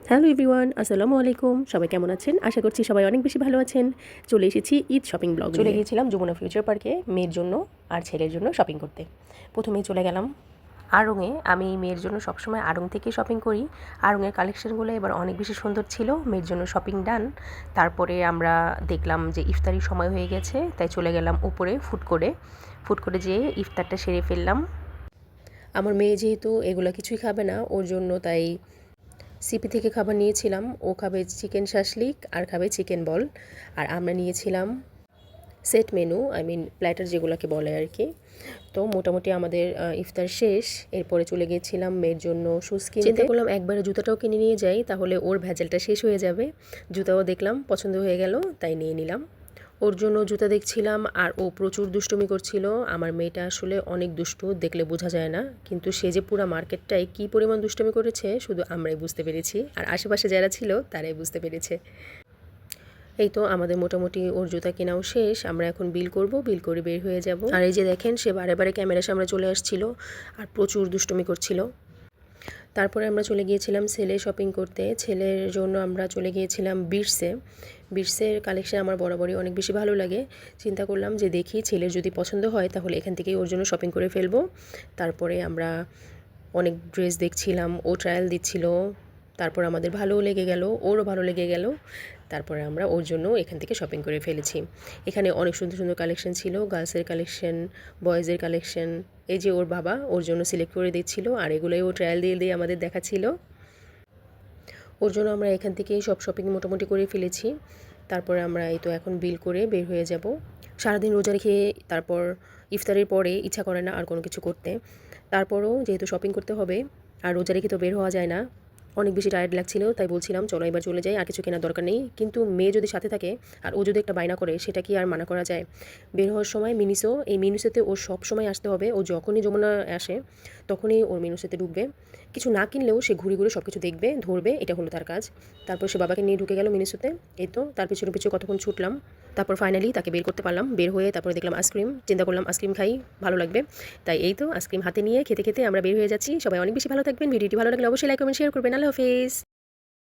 Hello everyone, আসসালামু আলাইকুম। সবাই কেমন আছেন? আশা করছি সবাই অনেক বেশি ভালো আছেন। চলে এসেছি ঈদ শপিং ব্লগ চলে গিয়েছিলাম যমুনা ফিউচার পার্কে মেয়ের জন্য আর ছেলের জন্য শপিং করতে। প্রথমেই চলে গেলাম আড়ংয়ে। আমি মেয়ের জন্য সবসময় আড়ং থেকে শপিং করি। আড়ংয়ের কালেকশনগুলো এবার অনেক বেশি সুন্দর ছিল। মেয়ের জন্য শপিং ডান। তারপরে আমরা দেখলাম যে ইফতারির সময় হয়ে গেছে, তাই চলে গেলাম উপরে ফুড কোর্টে যেয়ে ইফতারটা সেরে ফেললাম। আমার মেয়ে যেহেতু এগুলো কিছুই খাবে না, ওর জন্য তাই সিপি থেকে খাবার নিয়েছিলাম। ও খাবে চিকেন শাসলিক আর খাবে চিকেন বল। আর আমরা নিয়েছিলাম সেট মেনু, প্ল্যাটার যেগুলোকে বলে আর কি। তো মোটামুটি আমাদের ইফতার শেষ। এরপরে চলে গিয়েছিলাম মেয়ের জন্য শুজ কিনতে। চিন্তা করলাম একবারে জুতাটাও কিনে নিয়ে যাই, তাহলে ওর ভেজালটা শেষ হয়ে যাবে। জুতাও দেখলাম পছন্দ হয়ে গেল, তাই নিয়ে নিলাম। ওর জন্য জুতা দেখছিলাম আর ও প্রচুর দুষ্টুমি করছিল। আমার মেয়েটা আসলে অনেক দুষ্টু, দেখলে বোঝা যায় না, কিন্তু সে যে পুরো মার্কেটটায় কী পরিমাণ দুষ্টুমি করেছে শুধু আমরাই বুঝতে পেরেছি, আর আশেপাশে যারা ছিল তারাই বুঝতে পেরেছে। এই তো আমাদের মোটামুটি ওর জুতা কেনাও শেষ। আমরা এখন বিল করব, বিল করে বের হয়ে যাব। আর এই যে দেখেন, সে বারে বারে ক্যামেরার সামনে চলে আসছিল আর প্রচুর দুষ্টুমি করছিল। তারপরে আমরা চলে গিয়েছিলাম ছেলে শপিং করতে। ছেলের জন্য আমরা চলে গিয়েছিলাম বিটসে। বিটসের কালেকশন আমার বরাবরই অনেক বেশি ভালো লাগে। চিন্তা করলাম যে দেখি ছেলের যদি পছন্দ হয় তাহলে এখান থেকেই ওর জন্য শপিং করে ফেলবো। তারপরে আমরা অনেক ড্রেস দেখছিলাম, ও ট্রায়াল দিচ্ছিল। তারপর আমাদের ভালোও লেগে গেল, ওরও ভালো লেগে গেল। তারপরে আমরা ওর জন্য এখান থেকে শপিং করে ফেলেছি। এখানে অনেক সুন্দর সুন্দর কালেকশন ছিল, গার্লসের কালেকশন, বয়েজের কালেকশন। এই যে ওর বাবা ওর জন্য সিলেক্ট করে দিচ্ছিল, আর এগুলোই ও ট্রায়াল দিয়ে দিয়ে আমাদের দেখাচ্ছিল। ওর জন্য আমরা এখান থেকেই সব শপিং মোটামুটি করে ফেলেছি। তারপরে আমরা এই তো এখন বিল করে বের হয়ে যাব। সারাদিন রোজা রেখে তারপর ইফতারের পরে ইচ্ছা করে না আর কোনো কিছু করতে। তারপরও যেহেতু শপিং করতে হবে আর রোজা রেখে তো বের হওয়া যায় না, অনেক বেশি টায়ার্ড লাগছিল, তাই বলছিলাম চলো এবার চলে যাই, আর কিছু কেনার দরকার নেই। কিন্তু মেয়ে যদি সাথে থাকে আর ও যদি একটা বায়না করে, সেটা কি আর মানা করা যায়? বের হওয়ার সময় এই মিনিসোতে ওর সব সময় আসতে হবে। ও যখনই যমুনা আসে তখনই ওর মিনিসোতে ঢুকবে। কিছু না কিনলেও সে ঘুরে ঘুরে সব কিছু দেখবে, ধরবে, এটা হলো তার কাজ। তারপর সে বাবাকে নিয়ে ঢুকে গেল মিনিসোতে। এই তো তার পিছনে পিছনে কতক্ষণ ছুটলাম। তারপর ফাইনালি তাকে বের করতে পারলাম। বের হয়ে তারপরে দেখলাম আইসক্রিম। চিন্তা করলাম আইসক্রিম খাই, ভালো লাগবে। তাই এই তো আইসক্রিম হাতে নিয়ে খেতে খেতে আমরা বের হয়ে যাচ্ছি। সবাই অনেক বেশি ভালো থাকবেন। ভিডিওটি ভালো লাগলে অবশ্যই লাইক কমেন্ট শেয়ার করবেন। আল্লাহ হাফেজ।